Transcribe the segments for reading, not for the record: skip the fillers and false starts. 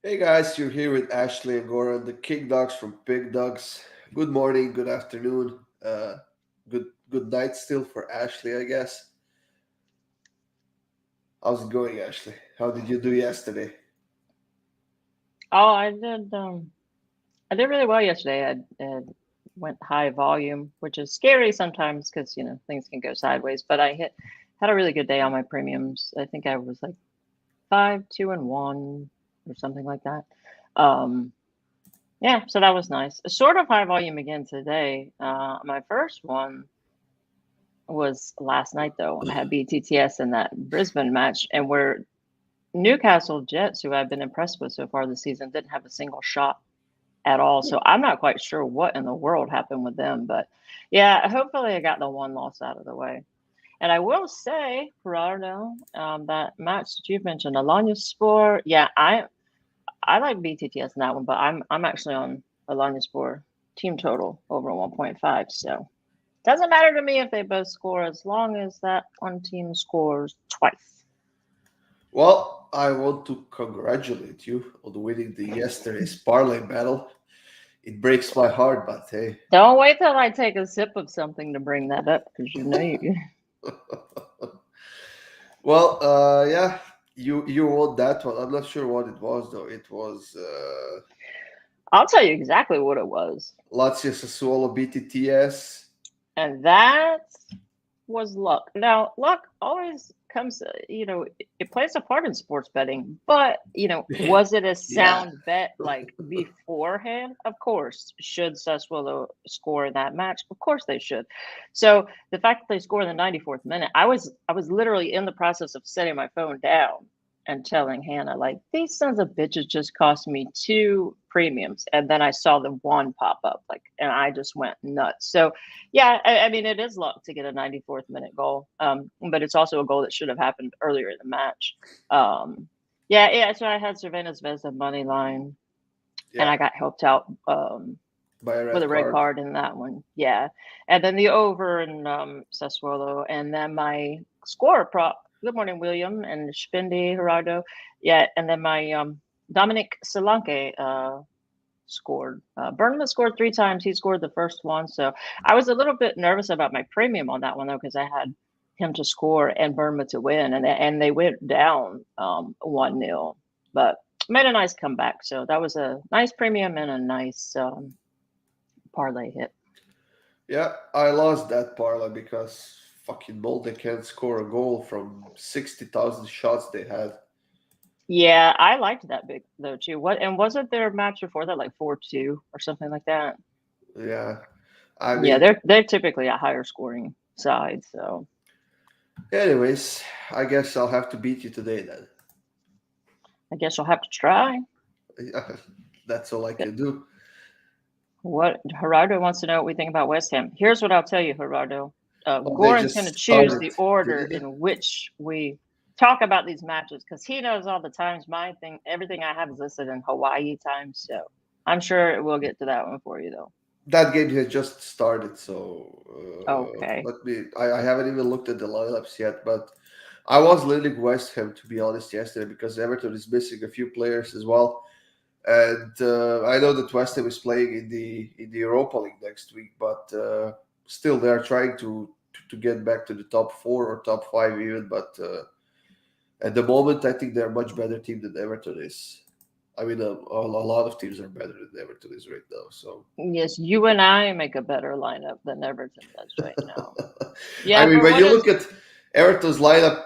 Hey guys, you're here with Ashley and Goran, the Kickdawgz from Pickdawgz. Good morning, good afternoon, good night still for Ashley, I guess. How's it going, Ashley? How did you do yesterday? Oh, I did really well yesterday. I went high volume, which is scary sometimes because things can go sideways. But had a really good day on my premiums. I think I was like 5, 2, and 1 or something like that. Um, yeah, so that was nice. Sort of high volume again today. My first one was last night though. I had BTTS in that Brisbane match, and where Newcastle Jets, who I've been impressed with so far this season, didn't have a single shot at all. So I'm not quite sure what in the world happened with them, but yeah, hopefully I got the one loss out of the way. And I will say, Gerardo, that match that you've mentioned, Alanya Sport. Yeah, I like BTTS in that one, but I'm actually on Alanya Sport team total over 1.5. So doesn't matter to me if they both score as long as that one team scores twice. Well, I want to congratulate you on winning the yesterday's parlay battle. It breaks my heart, but hey. Don't wait till I take a sip of something to bring that up because you. Well, yeah, you won that one. I'm not sure what it was though. It was I'll tell you exactly what it was. Lazio Sassuolo BTTS. And that was luck. Now, luck always comes, it plays a part in sports betting, but, was it a Yeah. sound bet like beforehand? Of course. Should Sassuolo score in that match? Of course they should. So the fact that they scored in the 94th minute, I was literally in the process of setting my phone down and telling Hannah, like, these sons of bitches just cost me two premiums. And then I saw the one pop up, like, and I just went nuts. So yeah, I mean, it is luck to get a 94th minute goal, but it's also a goal that should have happened earlier in the match. Yeah. So I had Cervantes Vezda money line, and Yeah, I got helped out by a with red a red card. card in that one. Yeah, and then the over in Sassuolo, and then my score prop. Good morning, William and Spindi Gerardo. Yeah, and then my Dominic Solanke scored. Burnham scored 3 times. He scored the first one. So I was a little bit nervous about my premium on that one, though, because I had him to score and Burnham to win. And they went down 1-0, but made a nice comeback. So that was a nice premium and a nice parlay hit. Yeah, I lost that parlay because fucking Molde can't score a goal from 60,000 shots they had. Yeah, I liked that big though too. What and wasn't their match before that like 4-2 or something like that? Yeah, I Yeah, mean, they're typically a higher scoring side. So anyways, I guess I'll have to beat you today then. I guess you'll have to try. That's all I can do. What Gerardo wants to know what we think about West Ham. Here's what I'll tell you, Gerardo. Oh, they Goran's going to just choose started. the order Didn't they? in which we talk about these matches because he knows all the times. My thing, everything I have is listed in Hawaii time, so I'm sure we'll get to that one for you though. That game has just started, so Okay. let me. I haven't even looked at the lineups yet, but I was leaning West Ham to be honest yesterday because Everton is missing a few players as well. And I know that West Ham is playing in the Europa League next week, but still they are trying to get back to the top four or top five even. But at the moment, I think they're a much better team than Everton is. I mean, a lot of teams are better than Everton is right now. So, Yes, you and I make a better lineup than Everton does right now. I Yeah, mean, for when what you look is at Everton's lineup,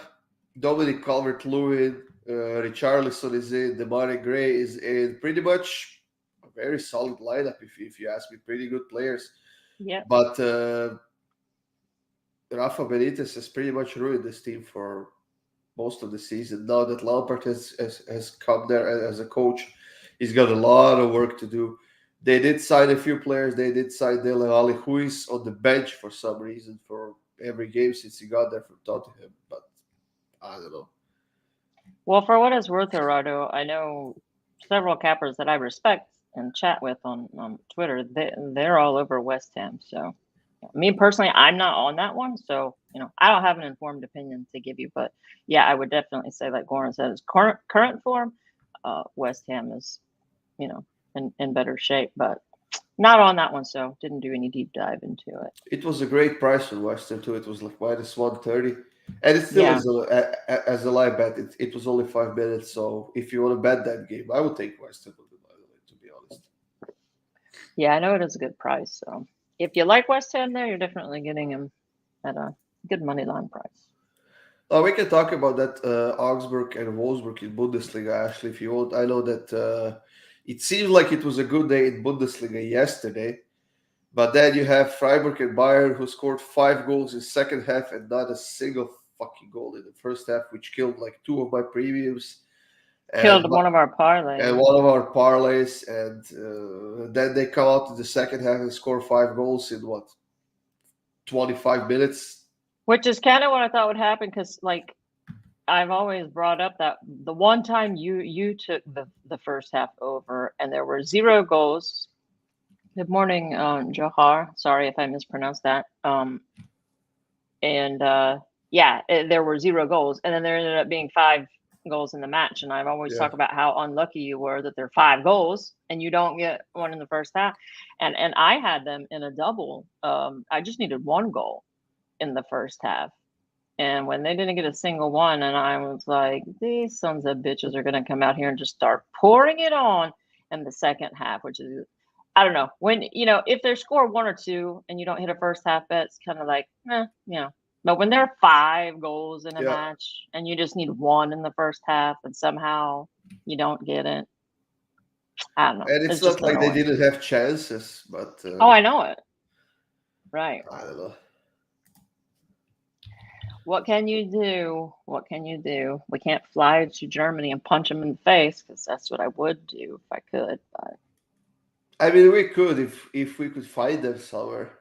Dominic Calvert-Lewin, Richarlison is in, Demarai Gray is in, pretty much a very solid lineup if you ask me. Pretty good players. yeah. But Rafa Benitez has pretty much ruined this team for most of the season. Now that Lampard has come there as a coach, he's got a lot of work to do. They did sign a few players. They did sign Dele Alli, who is on the bench for some reason for every game since he got there from Tottenham. But I don't know. Well, for what it's worth, Gerardo, I know several cappers that I respect and chat with on Twitter. They're all over West Ham. So, me personally, I'm not on that one. So, I don't have an informed opinion to give you. But yeah, I would definitely say, like Goran said, his current form. West Ham is, in better shape, but not on that one. So didn't do any deep dive into it. It was a great price for West Ham too. It was like -130, and it still Yeah. is as a live bet. It was only 5 minutes, so if you want to bet that game, I would take West Ham. To be honest. Yeah, I know it is a good price. So if you like West Ham, there, you're definitely getting him at a good money line price. We can talk about that Augsburg and Wolfsburg in Bundesliga, actually, if you want. I know that it seems like it was a good day in Bundesliga yesterday, but then you have Freiburg and Bayern, who scored 5 goals in second half and not a single fucking goal in the first half, which killed like 2 of my previews. Killed one of our parlays. And one of our parlays, and then they come out in the second half and score 5 goals in 25 minutes. Which is kind of what I thought would happen, because like I've always brought up that the one time you took the first half over and there were 0 goals. Good morning, Johar. Sorry if I mispronounced that. There were 0 goals, and then there ended up being 5 goals in the match. And I've always talked about how unlucky you were that there are 5 goals and you don't get one in the first half. And I had them in a double. I just needed 1 goal in the first half, and when they didn't get a single one, and I was like, these sons of bitches are going to come out here and just start pouring it on in the second half, which is, I don't know, when if they score 1 or 2 and you don't hit a first half bet, it's kind of like but when there are 5 goals in a match and you just need 1 in the first half and somehow you don't get it, I don't know. And it's not like annoying. They didn't have chances, but I know it, right? I don't know. What can you do? What can you do? We can't fly to Germany and punch them in the face, because that's what I would do if I could. But I mean, we could if we could find them somewhere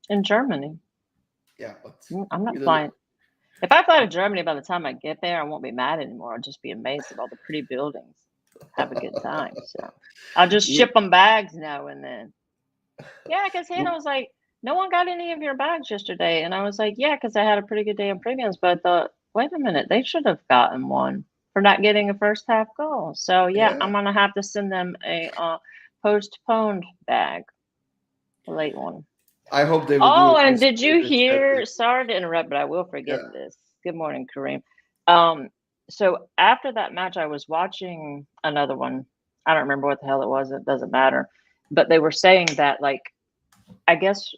in Germany. Yeah, but I'm not flying. If I fly to Germany, by the time I get there, I won't be mad anymore. I'll just be amazed at all the pretty buildings. Have a good time. So I'll just ship them bags now and then. Yeah, because Hannah was like, no one got any of your bags yesterday. And I was like, yeah, because I had a pretty good day in premiums. But I thought, wait a minute, they should have gotten one for not getting a first half goal. So, yeah. I'm going to have to send them a postponed bag, a late one. I hope they will. Oh, and did you hear? Sorry to interrupt, but I will forget this. Good morning, Kareem. So after that match, I was watching another one. I don't remember what the hell it was. It doesn't matter. But they were saying that, like, I guess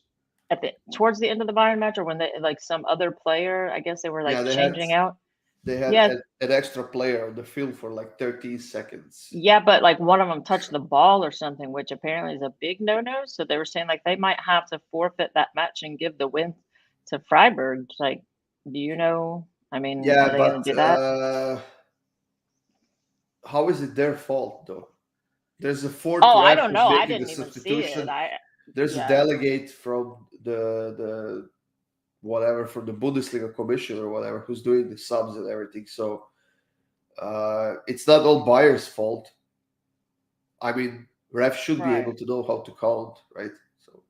towards the end of the Bayern match, or when they some other player, I guess they were changing out. They had an extra player on the field for like 13 seconds. Yeah, but like one of them touched the ball or something, which apparently is a big no-no. So they were saying like they might have to forfeit that match and give the win to Freiburg. Like, do you know? I mean, are they going to do that? How is it their fault though? There's a fourth. Oh, I don't know. I didn't even see it. There's a delegate from the whatever, from the Bundesliga commission or whatever, who's doing the subs and everything. So it's not all Bayern's fault. I mean, refs should be able to know how to count, right? So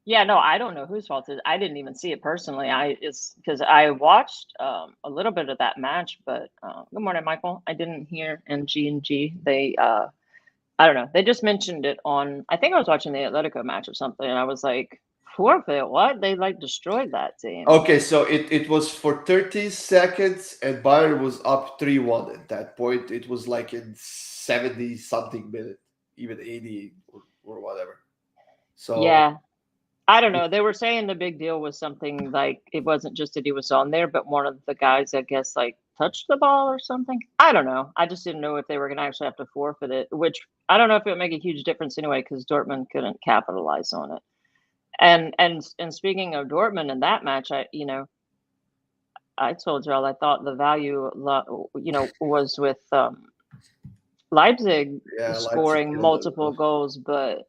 yeah, no, I don't know whose fault it is. I didn't even see it personally. It's because I watched a little bit of that match, but good morning, Michael. I didn't hear NG. They I don't know. They just mentioned it on, I think I was watching the Atletico match or something, and I was like, forfeit? What? They destroyed that team. Okay, so it was for 30 seconds, and Bayern was up 3-1 at that point. It was like in 70-something minute, even 80 or whatever. So yeah. I don't know. They were saying the big deal was something like it wasn't just that he was on there, but one of the guys, I guess, touched the ball or something. I don't know. I just didn't know if they were going to actually have to forfeit it, which I don't know if it would make a huge difference anyway, because Dortmund couldn't capitalize on it. And speaking of Dortmund in that match, I told y'all I thought the value, was with Leipzig scoring multiple goals, but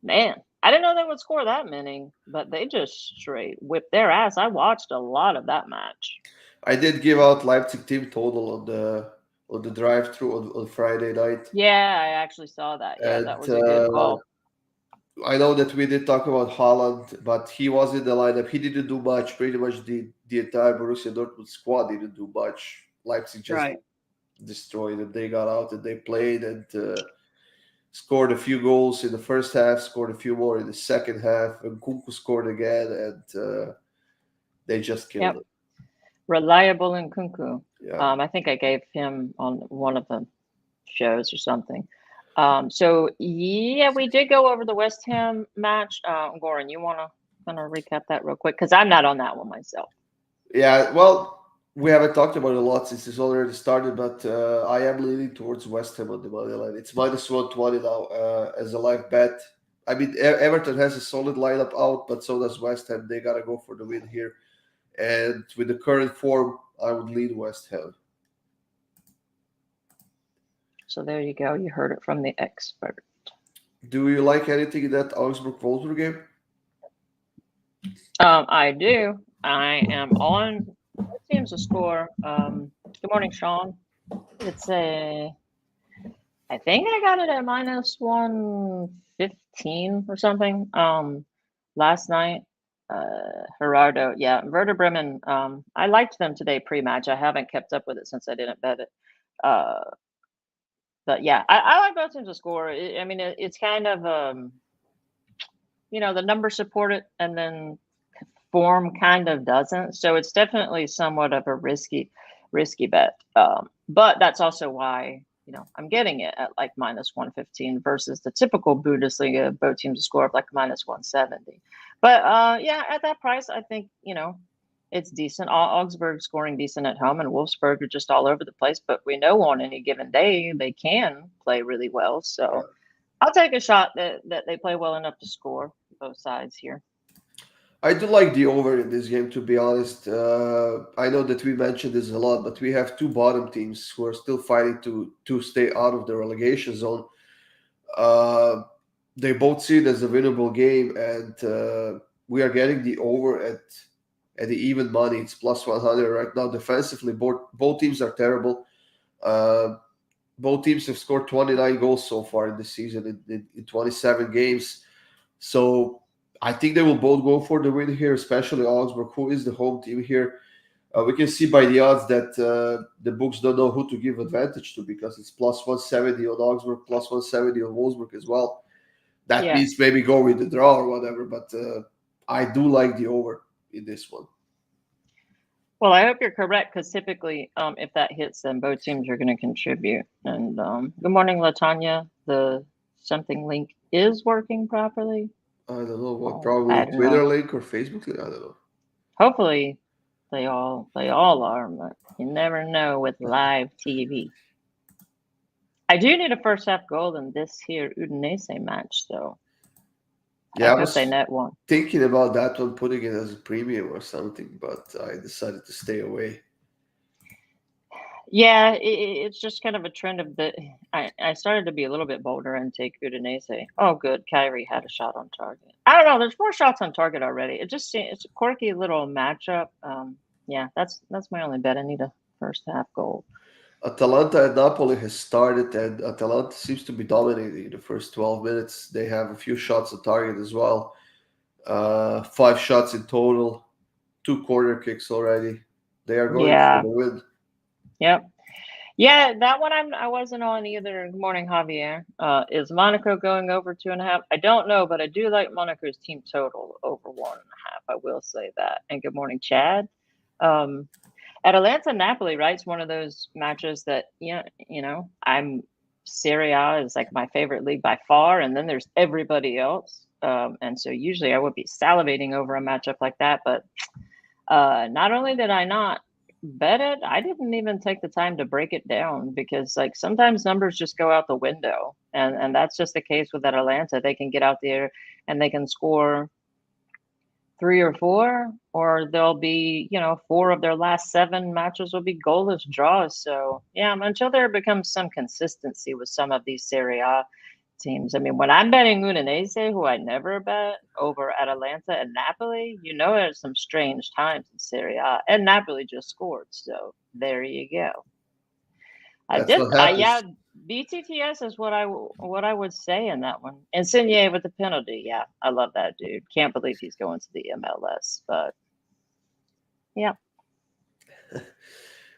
man, I didn't know they would score that many, but they just straight whipped their ass. I watched a lot of that match. I did give out Leipzig team total on the drive-through on Friday night. Yeah, I actually saw that. Yeah, that was a good call. I know that we did talk about Haaland, but he was in the lineup. He didn't do much. Pretty much the entire Borussia Dortmund squad didn't do much. Leipzig just destroyed, and they got out and they played and scored a few goals in the first half, scored a few more in the second half, and Kunku scored again, and they just killed Yep. it. Reliable and Kunku. Yeah. I think I gave him on one of the shows or something. So yeah, we did go over the West Ham match. Goran, you want to kind of recap that real quick? Because I'm not on that one myself. Yeah, well, we haven't talked about it a lot since it's already started, but I am leaning towards West Ham on the money line. It's minus 120 now as a live bet. I mean, Everton has a solid lineup out, but so does West Ham. They got to go for the win here. And with the current form, I would lean West Ham. So there you go. You heard it from the expert. Do you like anything in that Augsburg-Wolfsburg game? I do. I am on both teams to score. Good morning, Sean. It's I think I got it at minus 115 or something. Last night, Gerardo, yeah, Werder Bremen. I liked them today pre-match. I haven't kept up with it since I didn't bet it. But yeah, I like both teams to score. I mean, it's kind of the numbers support it, and then form kind of doesn't. So it's definitely somewhat of a risky bet. But that's also why I'm getting it at like minus 115 versus the typical Bundesliga both teams to score of like minus 170. But yeah, at that price, I think it's decent. Augsburg scoring decent at home, and Wolfsburg are just all over the place. But we know on any given day they can play really well. So I'll take a shot that they play well enough to score both sides here. I do like the over in this game, to be honest. I know that we mentioned this a lot, but we have two bottom teams who are still fighting to stay out of the relegation zone. They both see it as a winnable game, and we are getting the over at the even money. It's plus 100 right now. Defensively, both teams are terrible. Uh, both teams have scored 29 goals so far in the season in 27 games. So I think they will both go for the win here, especially Augsburg, who is the home team here. We can see by the odds that the books don't know who to give advantage to, because it's plus 170 on Augsburg, plus 170 on Wolfsburg as well. That means maybe go with the draw or whatever, but I do like the over in this one. Well, I hope you're correct, because typically, if that hits, then both teams are going to contribute. And good morning, Latanya. The something link is working properly. I don't know what, probably Twitter link or Facebook link. I don't know. Hopefully, they all are, but you never know with live TV. I do need a first half goal in this here Udinese match, though. Yeah, I hope they net one. Thinking about that one, putting it as a premium or something, but I decided to stay away. Yeah, it's just kind of a trend of I started to be a little bit bolder and take Udinese. Oh, good. Kyrie had a shot on target. I don't know. There's 4 shots on target already. It's a quirky little matchup. Yeah, that's my only bet. I need a first half goal. Atalanta and Napoli has started, and Atalanta seems to be dominating the first 12 minutes. They have a few shots on target as well. 5 shots in total, 2 corner kicks already. They are going for the win. Yep. Yeah, that one I wasn't on either. Good morning, Javier. Is Monaco going over 2.5? I don't know, but I do like Monaco's team total over 1.5. I will say that. And good morning, Chad. Atalanta Napoli, right? It's one of those matches that I'm Serie A is like my favorite league by far, and then there's everybody else. And so usually I would be salivating over a matchup like that, but not only did I not bet it, I didn't even take the time to break it down, because like sometimes numbers just go out the window, and that's just the case with Atalanta. They can get out there and they can score 3 or 4, or they'll be 4 of their last 7 matches will be goalless draws. So yeah, until there becomes some consistency with some of these Serie A teams. I mean, when I'm betting Udinese, who I never bet, over Atalanta and Napoli, there's some strange times in Serie A, and Napoli just scored. So there you go. BTTS is what I would say in that one. Insigne with the penalty. Yeah, I love that dude. Can't believe he's going to the MLS, but yeah.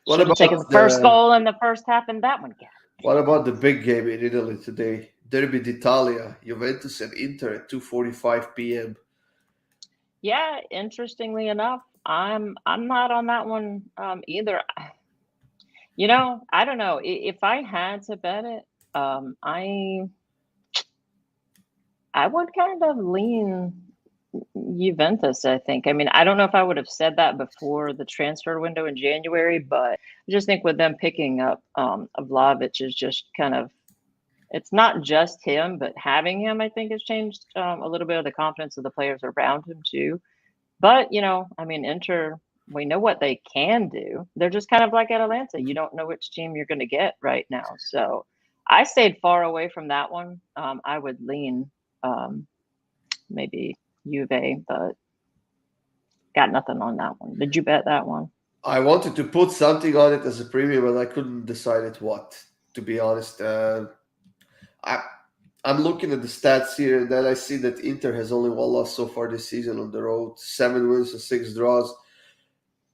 What Should have taken the about first goal in the first half and that one. what about the big game in Italy today? Derby d'Italia, Juventus and Inter at 2:45 p.m. Yeah, interestingly enough, I'm not on that one either. You know, I don't know. If I had to bet it, I would kind of lean Juventus, I think. I mean, I don't know if I would have said that before the transfer window in January, but I just think with them picking up Vlahovic is just kind of, it's not just him, but having him, I think, has changed a little bit of the confidence of the players around him too. But, you know, I mean, Inter, we know what they can do. They're just kind of like Atalanta. You don't know which team you're going to get right now. So I stayed far away from that one. I would lean maybe Juve, but got nothing on that one. Did you bet that one? I wanted to put something on it as a premium, but I couldn't decide it what. To be honest, I'm looking at the stats here, and then I see that Inter has only one loss so far this season on the road, 7 wins and 6 draws.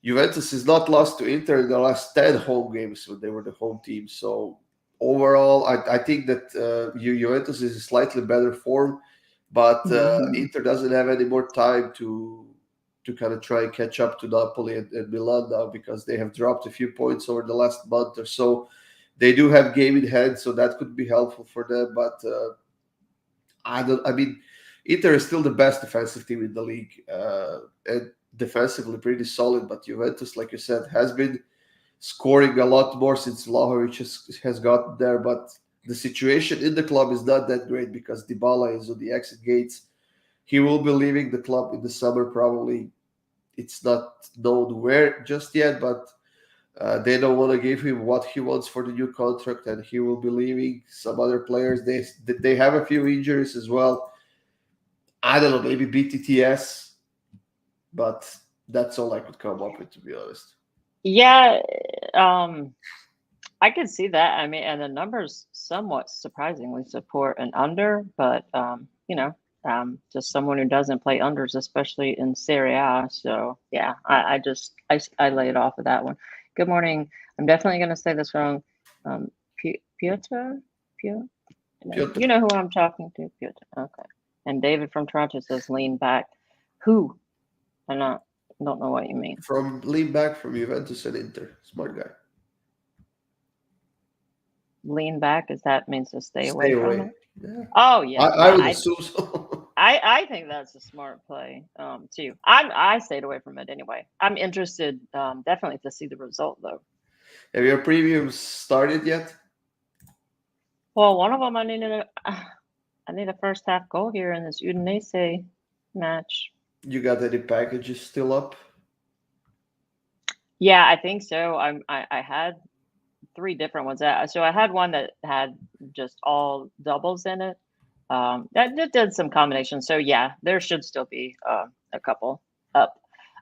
Juventus is not lost to Inter in the last 10 home games when they were the home team. So overall, I think that Juventus is in slightly better form, but Inter doesn't have any more time to kind of try and catch up to Napoli and Milan now, because they have dropped a few points over the last month or so. They do have game in hand, so that could be helpful for them. But I mean, Inter is still the best defensive team in the league, and defensively pretty solid. But Juventus, like you said, has been scoring a lot more since Vlahovic has gotten there. But the situation in the club is not that great, because Dybala is on the exit gates. He will be leaving the club in the summer, probably. It's not known where just yet, but they don't want to give him what he wants for the new contract, and he will be leaving. Some other players, they have a few injuries as well. I don't know, maybe BTTS, but that's all I could come up with, to be honest. Yeah, I could see that. I mean, and the numbers somewhat surprisingly support an under, but you know, just someone who doesn't play unders, especially in Serie A. So yeah, I lay it off of that one. Good morning. I'm definitely going to say this wrong. Piotr? You know who I'm talking to, Piotr. Okay. And David from Toronto says lean back. Who? I don't know what you mean. From lean back from Juventus and Inter. Smart guy. Lean back, is that means to stay away from it? Yeah. Oh yeah. I would assume so. I think that's a smart play too. I stayed away from it anyway. I'm interested definitely to see the result though. Have your premiums started yet? Well, one of them I need a first half goal here in this Udinese match. You got any packages still up? Yeah, I think so. I had 3 different ones. So I had one that had just all doubles in it. That did some combinations. So yeah, there should still be a couple up.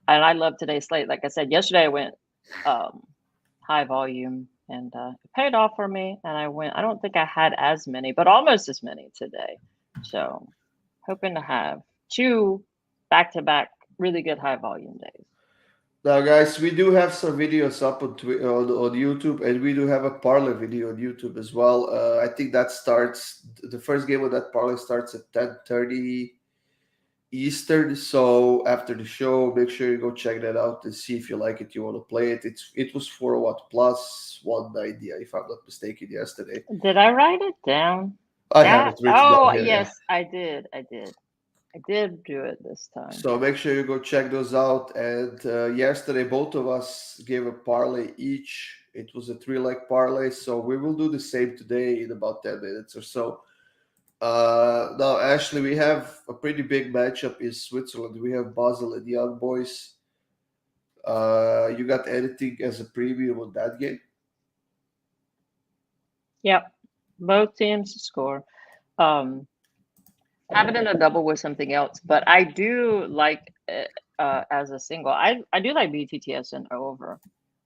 And I love today's slate. Like I said, yesterday I went high volume and it paid off for me. And I don't think I had as many, but almost as many today. So hoping to have 2 back-to-back really good high volume days. Now, guys, we do have some videos up on YouTube, and we do have a parlay video on YouTube as well. I think that starts, the first game of that parlay starts at 10:30 Eastern. So after the show, make sure you go check that out and see if you like it, you want to play it. It was for what, plus 190, if I'm not mistaken, yesterday. Did I write it down? I have it written down here. Yes, I did do it this time. So make sure you go check those out. And yesterday, both of us gave a parlay each. It was a 3-leg parlay. So we will do the same today in about 10 minutes or so. Now, Ashley, we have a pretty big matchup in Switzerland. We have Basel and Young Boys. You got anything as a preview on that game? Yep. Both teams score. Have it in a double with something else, but I do like as a single. I do like BTTS and over.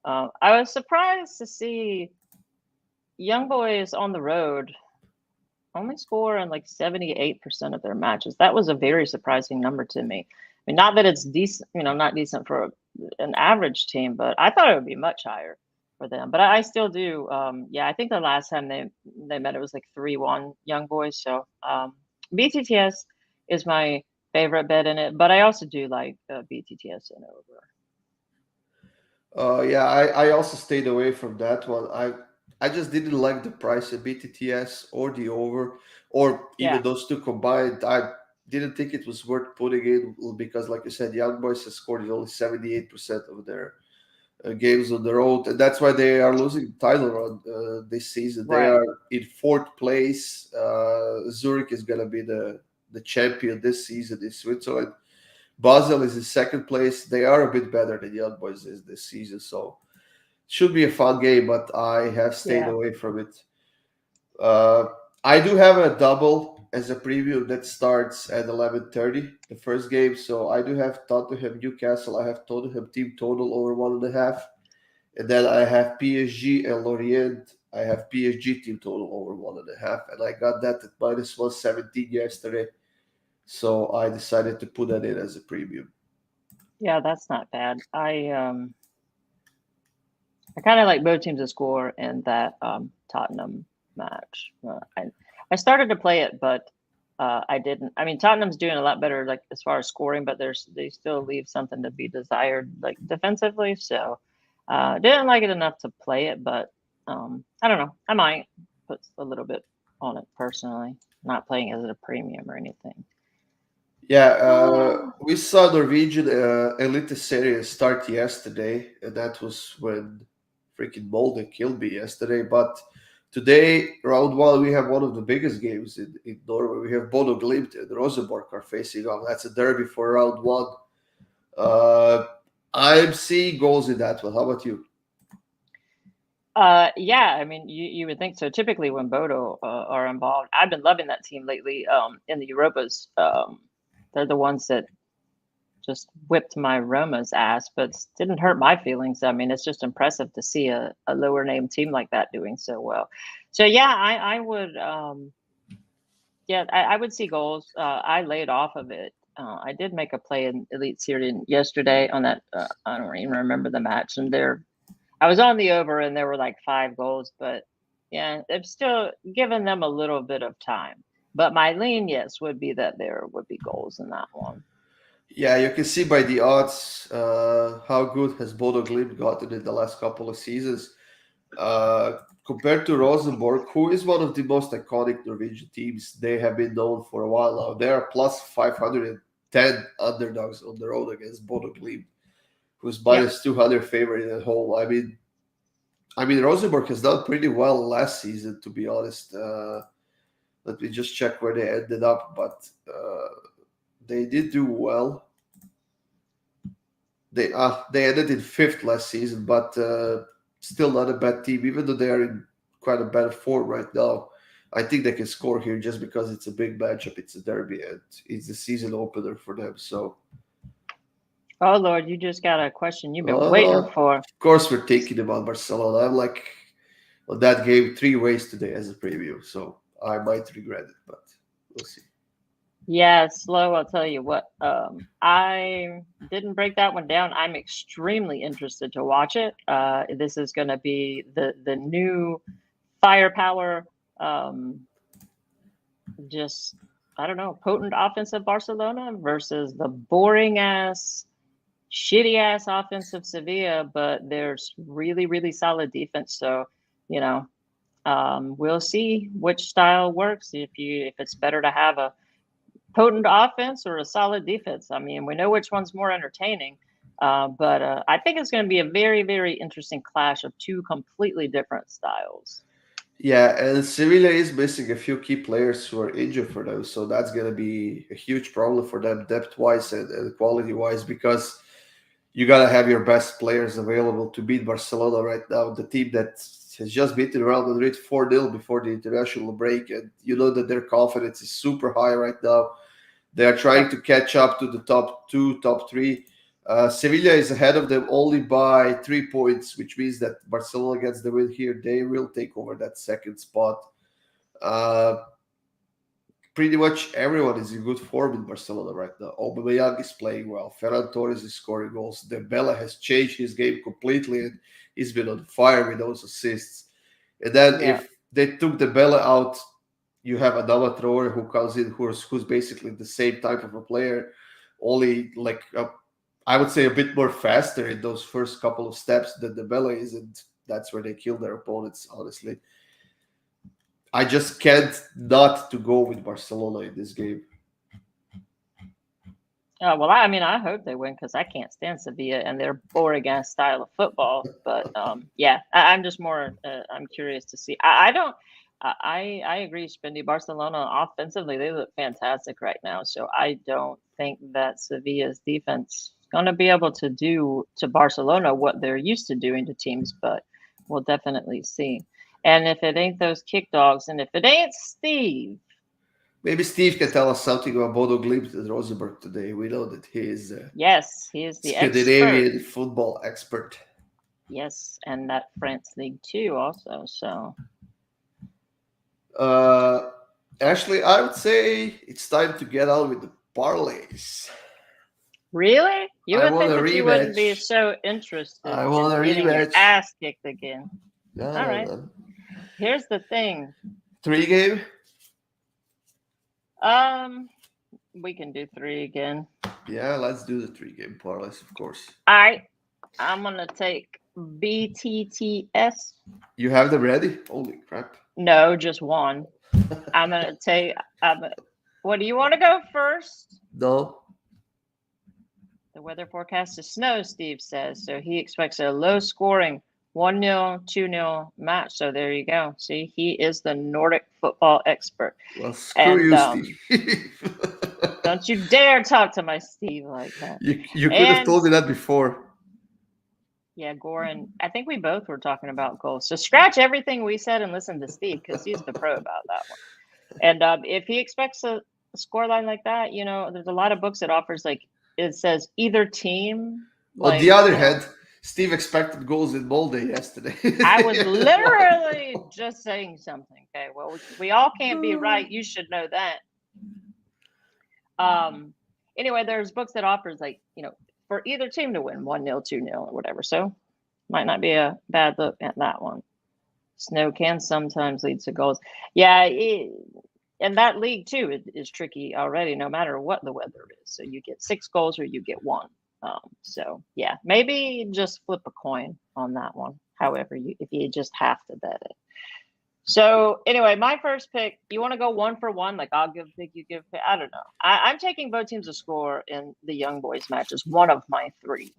I was surprised to see Young Boys on the road only score in like 78% of their matches. That was a very surprising number to me. I mean, not that it's decent, not decent for an average team, but I thought it would be much higher. for them. But I still do. Yeah, I think the last time they met, it was like 3-1 Young Boys. So BTTS is my favorite bet in it, but I also do like BTTS and over. Yeah, I also stayed away from that one. I just didn't like the price of BTTS or the over, or even Yeah, those two combined. I didn't think it was worth putting in because, like you said, Young Boys has scored only 78% of their games on the road, and that's why they are losing the title run this season. They right. are in fourth place. Zurich is going to be the champion this season in Switzerland. Basel is in second place. They are a bit better than Young Boys is this season, so should be a fun game. But I have stayed Yeah. away from it. Uh, I do have a double as a preview that starts at 11:30, the first game. So I do have Tottenham Newcastle. I have Tottenham team total over 1.5, and then I have PSG and Lorient. I have PSG team total over 1.5, and I got that at minus 117 yesterday. So I decided to put that in as a preview. Yeah, that's not bad. I kind of like both teams to score in that Tottenham match. I started to play it, but I didn't. I mean, Tottenham's doing a lot better, like as far as scoring, but they still leave something to be desired, like defensively. So didn't like it enough to play it, but I don't know. I might put a little bit on it personally, not playing it as a premium or anything. Yeah, Oh, we saw Norwegian Elite Series start yesterday, and that was when freaking Molde killed me yesterday. But today, round one, we have one of the biggest games in Norway. We have Bodo Glimt and Rosenborg are facing off. That's a derby for round one. Uh, I'm seeing goals in that one. How about you? yeah, I mean, you would think so. Typically, when Bodo are involved, I've been loving that team lately. In the Europas, they're the ones that just whipped my Roma's ass, but didn't hurt my feelings. I mean, it's just impressive to see a lower name team like that doing so well. So yeah, I would yeah, I would see goals. I laid off of it. I did make a play in Elite Series yesterday on that. I don't even remember the match, and I was on the over, and there were like 5 goals, but yeah, it's still giving them a little bit of time. But my lean, yes, would be that there would be goals in that one. Yeah, you can see by the odds how good has Bodo Glimt gotten in the last couple of seasons. Compared to Rosenborg, who is one of the most iconic Norwegian teams, they have been known for a while now. They are plus 510 underdogs on the road against Bodo Glimt, who's Yep. minus 200 favorite at home. I mean, Rosenborg has done pretty well last season, to be honest. Let me just check where they ended up, but they did do well. They ended in fifth last season, but still not a bad team, even though they are in quite a bad form right now. I think they can score here just because it's a big matchup. It's a derby and it's the season opener for them. So, Oh Lord, you just got a question you've been waiting of for. course, we're thinking about Barcelona. I'm like on that game 3 ways today as a preview, so I might regret it, but we'll see. Yeah, slow. I'll tell you what. I didn't break that one down. I'm extremely interested to watch it. This is going to be the new firepower. Um, just I don't know, potent offensive Barcelona versus the boring ass, shitty ass offensive Sevilla. But there's really really solid defense. So you know, we'll see which style works. If it's better to have a potent offense or a solid defense. I mean, we know which one's more entertaining, but I think it's going to be a very, very interesting clash of two completely different styles. Yeah, and Sevilla is missing a few key players who are injured for them, so that's going to be a huge problem for them depth wise and quality wise because you got to have your best players available to beat Barcelona right now, the team that has just beaten Real Madrid 4-0 before the international break, and you know that their confidence is super high right now. They are trying Yep. to catch up to the top two, top three. Sevilla is ahead of them only by 3 points, which means that Barcelona gets the win here. They will take over that second spot. Uh, pretty much everyone is in good form in Barcelona right now. Aubameyang is playing well. Ferran Torres is scoring goals. Dembele has changed his game completely, and he's been on fire with those assists. And then Yeah. if they took Dembele out, you have Adama Traore who comes in, who's basically the same type of a player, only like I would say a bit more faster in those first couple of steps than Dembele is, and that's where they kill their opponents. Honestly, I just can't not to go with Barcelona in this game. Well, I mean, I hope they win because I can't stand Sevilla and their boring ass style of football. But yeah, I'm just more. I'm curious to see. I don't. I agree, Spendy. Barcelona offensively, they look fantastic right now. So I don't think that Sevilla's defense is going to be able to do to Barcelona what they're used to doing to teams. But we'll definitely see. And if it ain't those Kickdawgz, and if it ain't Steve. Maybe Steve can tell us something about Bodo Glimt and Rosenborg today. We know that he is yes, he is the Scandinavian expert. football expert. Yes, and that France League too, also. So, Ashley, I would say it's time to get on with the parlays. really, you I would want think a that you wouldn't be rematch. so interested I want in a getting your rematch. ass kicked again. No, All right. no. Here's the thing. 3 game? We can do 3 again. Yeah, let's do the 3 game parlays, of course. All right, I'm gonna take BTTS. You have them ready? Holy crap! No, just one. I'm gonna take. What do you want to go first? No. The weather forecast is snow, Steve says. So he expects a low scoring 1-0, 2-0 match. So there you go. See, he is the Nordic football expert. Well, screw you, Steve. Don't you dare talk to my Steve like that. You could have told me that before. Yeah, Goran. I think we both were talking about goals. So scratch everything we said and listen to Steve because he's the pro about that one. And if he expects a scoreline like that, there's a lot of books that offers like it says either team. On the other hand, Steve expected goals in Molde yesterday. I was literally just saying something. Okay, well, we all can't be right. You should know that. Anyway, there's books that offers like, for either team to win 1-0, 2-0 or whatever. So might not be a bad look at that one. Snow can sometimes lead to goals. Yeah, and that league too is tricky already, no matter what the weather is. So you get 6 goals or you get 1. So yeah, maybe just flip a coin on that one. However, if you just have to bet it. So anyway, my first pick, you want to go 1 for 1? Like I'll give big, you give big. I don't know. I'm taking both teams to score in the Young Boys matches, one of my 3.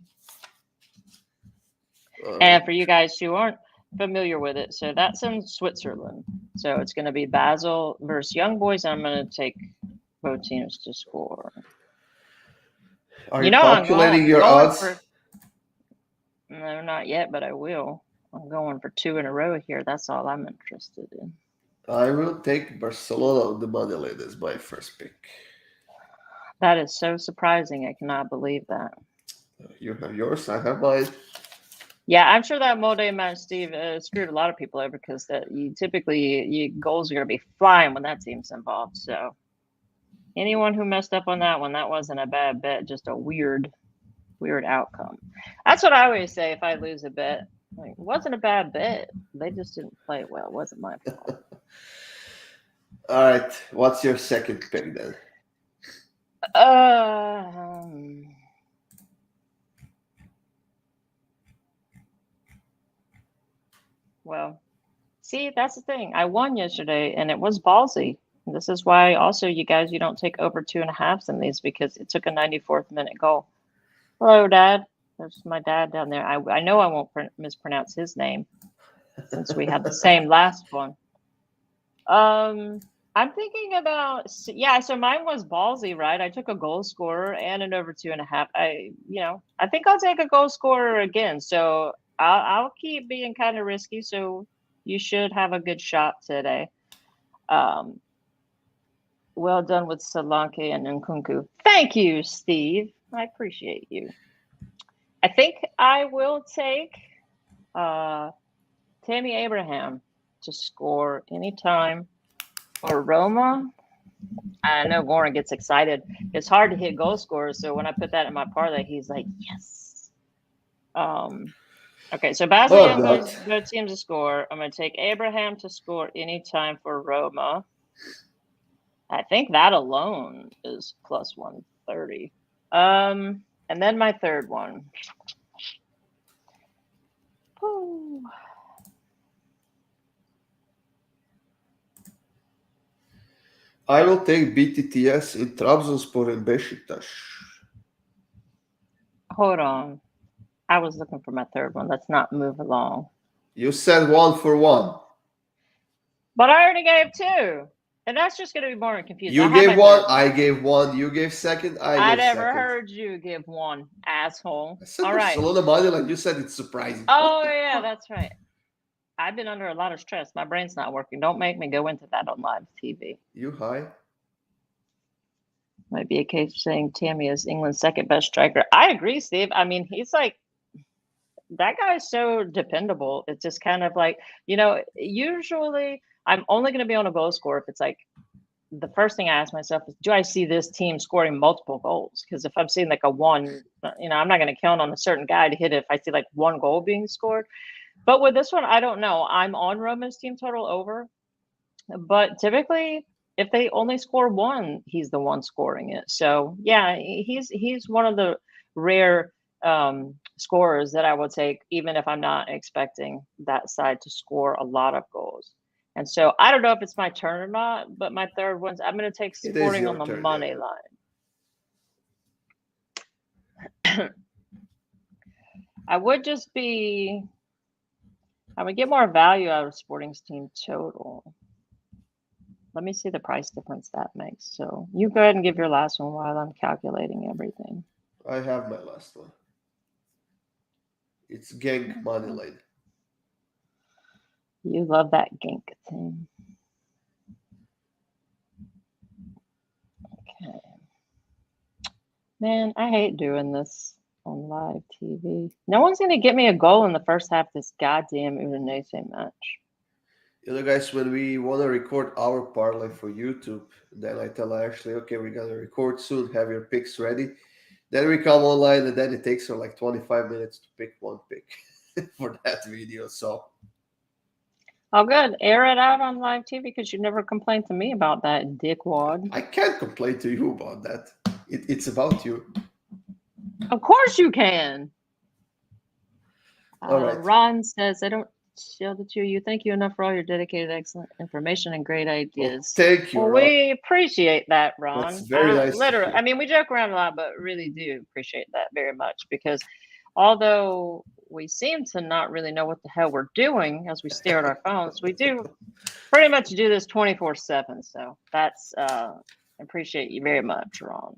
And for you guys who aren't familiar with it, so that's in Switzerland. So it's going to be Basel versus Young Boys. I'm going to take both teams to score. Are you calculating your odds? No, not yet, but I will. I'm going for 2 in a row here. That's all I'm interested in. I will take Barcelona on the money line as my first pick. That is so surprising. I cannot believe that. You have yours. I have mine. Yeah, I'm sure that Molde match, Steve, screwed a lot of people over because that typically goals are going to be flying when that team's involved. So anyone who messed up on that one, that wasn't a bad bet, just a weird outcome. That's what I always say if I lose a bet. Like, it wasn't a bad bet. They just didn't play it well. It wasn't my fault. All right. What's your second pick then? Well, see, that's the thing. I won yesterday, and it was ballsy. This is why also you guys, you don't take over 2.5s in these because it took a 94th minute goal. Hello, Dad. There's my dad down there. I know I won't mispronounce his name since we had the same last one. I'm thinking about, so mine was ballsy, right? I took a goal scorer and an over 2.5. I think I'll take a goal scorer again. So I'll keep being kind of risky. So you should have a good shot today. Well done with Solanke and Nkunku. Thank you, Steve. I appreciate you. I think I will take Tammy Abraham to score anytime for Roma. I know Goran gets excited. It's hard to hit goal scorers, so when I put that in my parlay, he's like, yes. Okay, so Basil Or Young goes not. both teams to score. I'm going to take Abraham to score anytime for Roma. I think that alone is plus 130. And then my third one. Whew. I will take BTTS in Trabzonspor and Beşiktaş. Hold on. I was looking for my third one. Let's not move along. You said 1 for 1. But I already gave 2. And that's just going to be boring and confusing. You gave 1, I gave 1. You gave second, I gave never second. heard you give 1, asshole. I said All right. Barcelona money line. You said it's surprising. Oh, yeah, that's right. I've been under a lot of stress. My brain's not working. Don't make me go into that on live TV. You high? Might be a case of saying Tammy is England's second best striker. I agree, Steve. I mean, he's like, that guy is so dependable. It's just kind of like, usually I'm only going to be on a goal score if it's like, the first thing I ask myself is, do I see this team scoring multiple goals? Because if I'm seeing like a 1, I'm not going to count on a certain guy to hit it if I see like 1 goal being scored. But with this one, I don't know. I'm on Roma's team total over. But typically, if they only score 1, he's the one scoring it. So, yeah, he's one of the rare scorers that I would take, even if I'm not expecting that side to score a lot of goals. And so I don't know if it's my turn or not, but my third one's I'm going to take Sporting on the money line. I would get more value out of Sporting's team total. Let me see the price difference that makes. So you go ahead and give your last one while I'm calculating everything. I have my last one. It's Genk money line. You love that Genk team. Okay. Man, I hate doing this on live TV. No one's going to get me a goal in the first half of this goddamn Udinese match. Guys, when we want to record our parlay for YouTube, then I tell Ashley, okay, we're going to record soon, have your picks ready. Then we come online, and then it takes her like 25 minutes to pick one pick for that video. So, oh, good. Air it out on live TV because you never complained to me about that, dickwad. I can't complain to you about that. It's about you. Of course you can. All right. Ron says, I don't show the two of you. Thank you enough for all your dedicated, excellent information and great ideas. Thank you, Well, Ron. we appreciate that, Ron. That's very nice. Literally, I mean, we joke around a lot, but really do appreciate that very much because although we seem to not really know what the hell we're doing as we stare at our phones, we do pretty much do this 24/7. So that's appreciate you very much, Ron.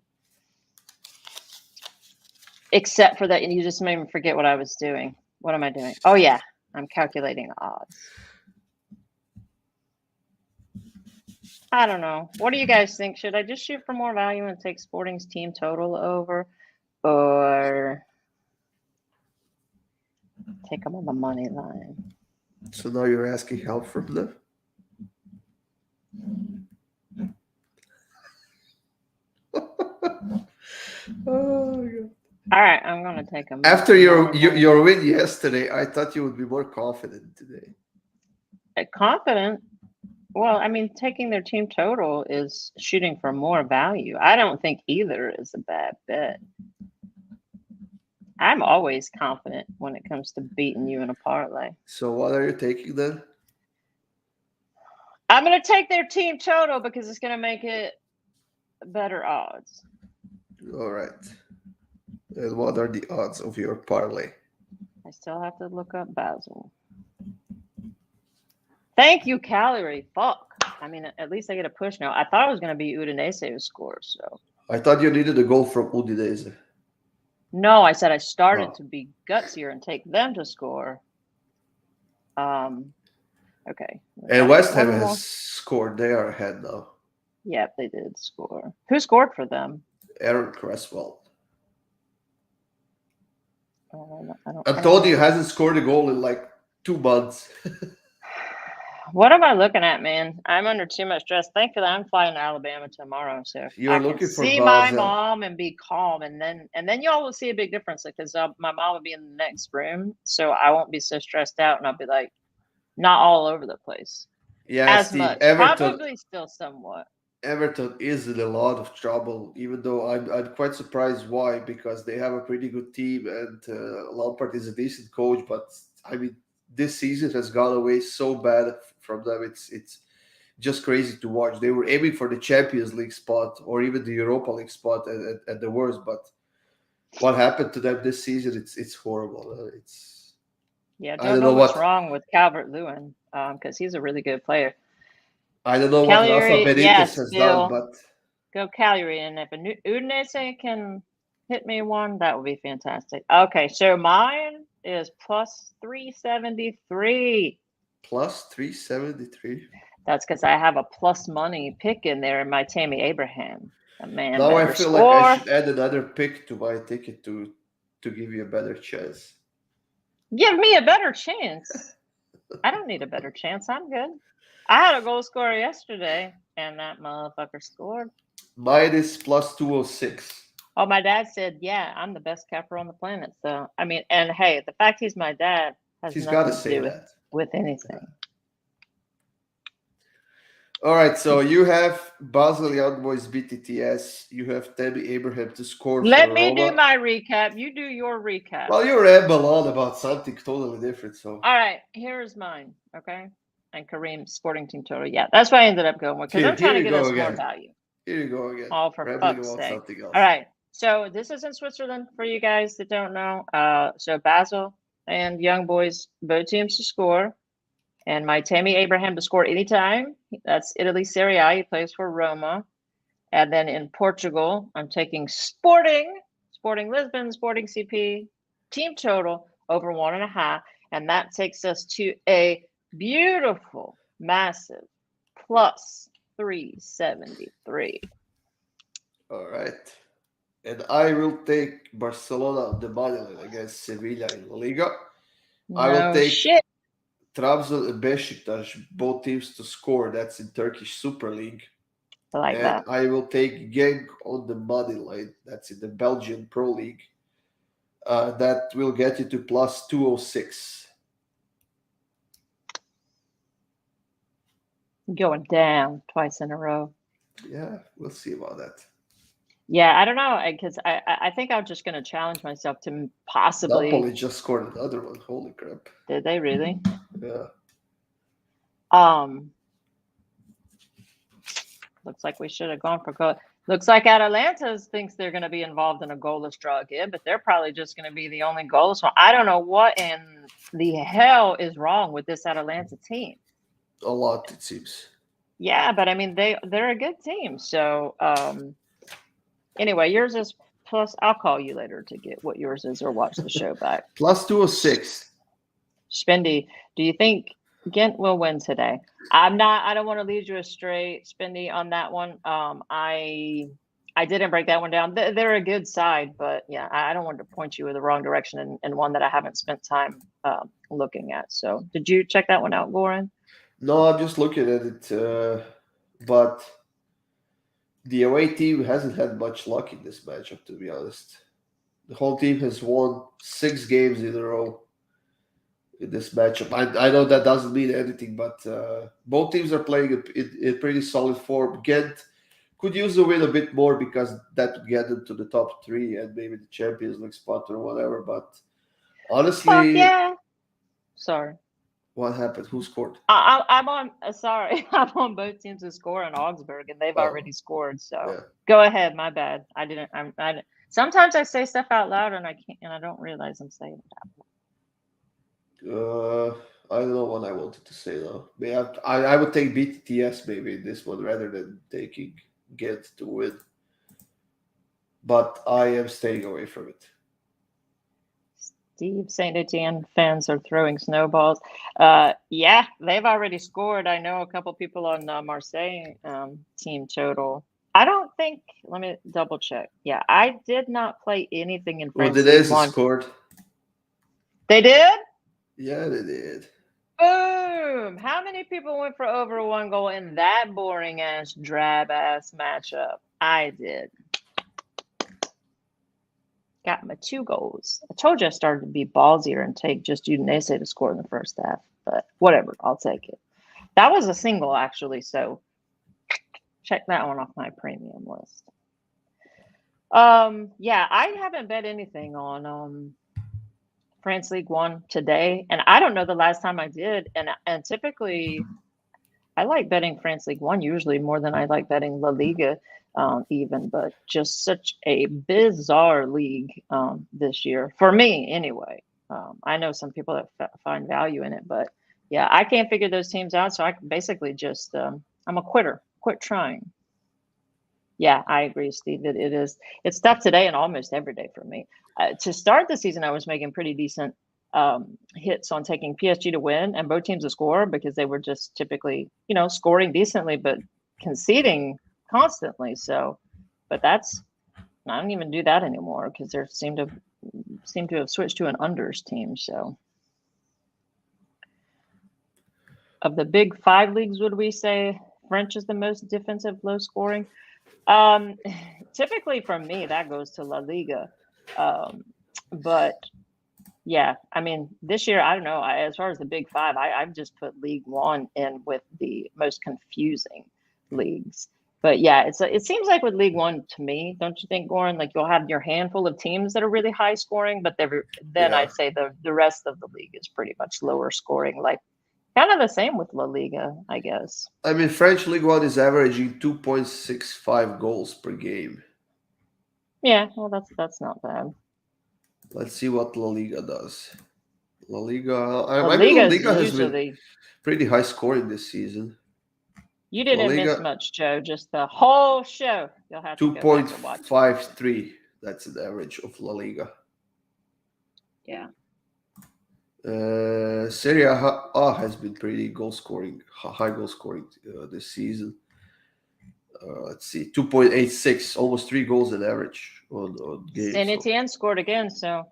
Except for that, you just made me forget what I was doing. What am I doing? Oh yeah, I'm calculating odds. I don't know. What do you guys think? Should I just shoot for more value and take Sporting's team total over, or take them on the money line? So now you're asking help from them? Oh, God. All right, I'm gonna take them. After your win yesterday, I thought you would be more confident today. Confident? Well, I mean, taking their team total is shooting for more value. I don't think either is a bad bet. I'm always confident when it comes to beating you in a parlay. So what are you taking then? I'm going to take their team total because it's going to make it better odds. All right. And what are the odds of your parlay? I still have to look up Basil. Thank you, Calorie. Fuck. I mean, at least I get a push now. I thought it was going to be Udinese who scores. So I thought you needed a goal from Udinese. No, I said I started to be gutsier and take them to score. Okay. And West Ham has scored. They are ahead now. Yep, they did score. Who scored for them? Aaron Cresswell. I Antonio hasn't scored a goal in like 2 months. What am I looking at, man? I'm under too much stress. Thankfully, I'm flying to Alabama tomorrow, so You're I can looking for see my Basel. mom and be calm, and then y'all will see a big difference because my mom will be in the next room, so I won't be so stressed out, and I'll be like not all over the place Yeah, as Steve, much. Probably still somewhat. Everton is in a lot of trouble, even though I'm quite surprised why, because they have a pretty good team and Lampard is a decent coach, but I mean, this season has gone away so bad from them. It's just crazy to watch. They were aiming for the Champions League spot or even the Europa League spot at the worst, but what happened to them this season, it's horrible. Yeah, I don't don't know know what's what wrong with Calvert-Lewin because he's a really good player. I don't know what Rafa Cagliari, Benitez yes, has done, Bill, but go Cagliari, and if Udinese can hit me one, that would be fantastic. Okay, so mine is plus 373. plus 373. That's because I have a plus money pick in there in my Tammy Abraham. A man Now I better feel like I score. should add another pick to my ticket to give you a better chance. Give me a better chance. I don't need a better chance. I'm good. I had a goal scorer yesterday, and that motherfucker scored. Mine is plus 206. Oh, my dad said, yeah, I'm the best capper on the planet. So, I mean, and hey, the fact he's my dad has He's got to nothing to say do that. with anything. All right, so you have Basel Young Boys BTTS. You have Tammy Abraham to score Let for me do Roma. my recap. You do your recap. Well, you ramble on about something totally different. So All right, here's mine. Okay. And Kareem's sporting team total. Yeah, that's what I ended up going with because I'm trying to you get go us more again. value. Here you go again. All for Rambling fuck's about sake. something else. All right. So this is in Switzerland for you guys that don't know. So Basel and Young Boys, both teams to score. And my Tammy Abraham to score anytime. That's Italy Serie A. He plays for Roma. And then in Portugal, I'm taking Sporting Lisbon, Sporting CP, team total over 1.5. And that takes us to a beautiful, massive plus 373. All right. And I will take Barcelona on the money line against Sevilla in La Liga. I will No take shit. Trabzon and Besiktas, both teams to score. That's in Turkish Super League. I like And that. I will take Genk on the money line. That's in the Belgian Pro League. That will get you to plus 206. Going down twice in a row. Yeah, we'll see about that. Yeah, I don't know because I think I'm just going to challenge myself to possibly. Napoli just scored another one. Holy crap! Did they really? Yeah. Looks like we should have gone for goal. Looks like Atalanta thinks they're going to be involved in a goalless draw again, but they're probably just going to be the only goalless one. I don't know what in the hell is wrong with this Atalanta team. A lot, it seems. Yeah, but I mean they're a good team. So anyway, yours is plus. I'll call you later to get what yours is or watch the show back. Plus 206. Spendy, do you think Ghent will win today? I don't want to lead you astray, Spendy, on that one. I didn't break that one down. They're a good side, but yeah, I don't want to point you in the wrong direction and one that I haven't spent time looking at. So did you check that one out, Goran? No, I'm just looking at it. But the away team hasn't had much luck in this matchup, to be honest. The whole team has won 6 games in a row in this matchup. I know that doesn't mean anything, but both teams are playing in pretty solid form. Ghent could use the win a bit more because that would get them to the top 3 and maybe the Champions League spot or whatever. But honestly, Fuck yeah. Sorry. What happened? Who scored? I'm on. Sorry, I'm on both teams to score in Augsburg, and they've already scored. So Yeah. Go ahead. My bad. I didn't. Sometimes I say stuff out loud, and I can't, and I don't realize I'm saying it out. I don't know what I wanted to say though. I would take BTTS maybe in this one rather than taking Ghent to win. But I am staying away from it. Steve St. Etienne fans are throwing snowballs. Yeah, they've already scored. I know a couple people on Marseille team total. I don't think. Let me double check. Yeah, I did not play anything in France. Well, the Days scored. They did? Yeah, they did. Boom! How many people went for over 1 goal in that boring ass, drab ass matchup? I did. Got my 2 goals. I told you I started to be ballsier and take just Udinese to score in the first half, but whatever, I'll take it. That was a single, actually, so check that one off my premium list. Yeah, I haven't bet anything on France League 1 today, and I don't know the last time I did, and typically I like betting France League 1 usually more than I like betting La Liga even, but just such a bizarre league this year, for me anyway. I know some people that find value in it, but yeah, I can't figure those teams out, so I can basically just, I'm a quitter, quit trying. Yeah, I agree, Steve. It's tough today and almost every day for me. To start the season, I was making pretty decent hits on taking PSG to win and both teams to score because they were just typically, scoring decently but conceding constantly. So, but I don't even do that anymore because they seem to have switched to an unders team. So, of the big 5 leagues, would we say French is the most defensive, low scoring? Typically for me, that goes to La Liga. But yeah, I mean, this year, I don't know. As far as the big 5, I've just put League 1 in with the most confusing leagues. But yeah, it seems like with League 1 to me, don't you think, Goran? Like you'll have your handful of teams that are really high scoring, but then I'd say the rest of the league is pretty much lower scoring. Like kind of the same with La Liga, I guess. I mean, French League 1 is averaging 2.65 goals per game. Yeah, well, that's not bad. Let's see what La Liga does. La Liga, La I mean, La Liga's Liga has usually been pretty high scoring this season. You didn't miss much, Joe. Just the whole show. You'll have to go back and watch. 2.53. That's an average of La Liga. Yeah. Serie A has been pretty high goal scoring this season. Let's see, 2.86, almost 3 goals an average on games. Saint Etienne scored again, so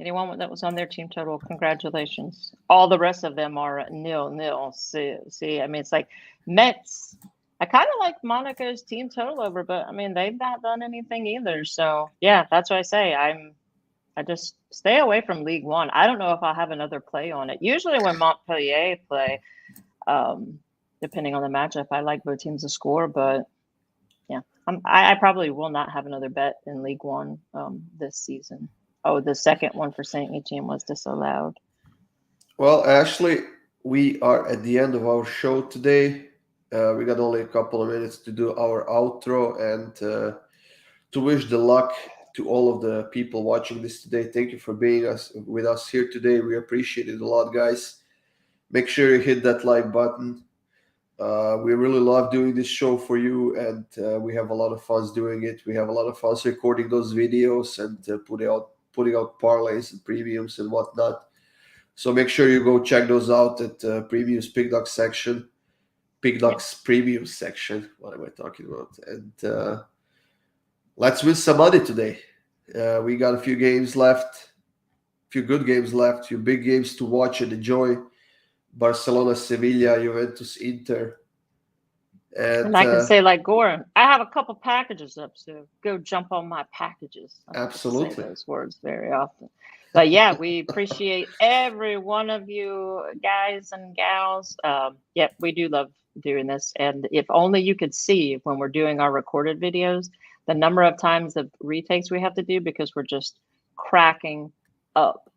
anyone that was on their team total, congratulations. All the rest of them are 0-0. See, I mean, it's like Metz. I kind of like Monaco's team total over, but I mean, they've not done anything either. So yeah, that's what I say. I just stay away from League 1. I don't know if I'll have another play on it. Usually when Montpellier play, depending on the matchup, I like both teams to score, but yeah, I probably will not have another bet in League 1 this season. Oh, the second one for Saint Etienne was disallowed. Well, Ashley, we are at the end of our show today. We got only a couple of minutes to do our outro and to wish the luck to all of the people watching this today. Thank you for being with us here today. We appreciate it a lot, guys. Make sure you hit that like button. We really love doing this show for you, and we have a lot of fun doing it. We have a lot of fun recording those videos and putting out parlays and premiums and whatnot. So make sure you go check those out at Premiums Kickdawgz section. Kickdawgz Premium section. What am I talking about? And let's win some money today. We got a few games left, a few good games left, a few big games to watch and enjoy. Barcelona, Sevilla, Juventus, Inter. And I can say like Goran, I have a couple packages up, so go jump on my packages. I Absolutely. don't say those words very often. But yeah, we appreciate every one of you guys and gals. Yeah, we do love doing this. And if only you could see when we're doing our recorded videos, the number of times of retakes we have to do because we're just cracking up.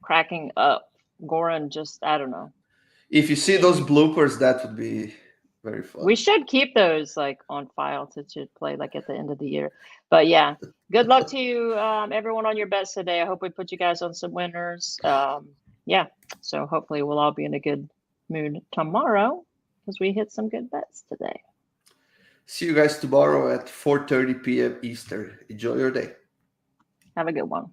Goran just, I don't know. If you see those bloopers, that would be very fun. We should keep those like on file to play like at the end of the year. But yeah, good luck to you, everyone on your bets today. I hope we put you guys on some winners. Yeah, so hopefully we'll all be in a good mood tomorrow because we hit some good bets today. See you guys tomorrow at 4:30 p.m. Eastern. Enjoy your day. Have a good one.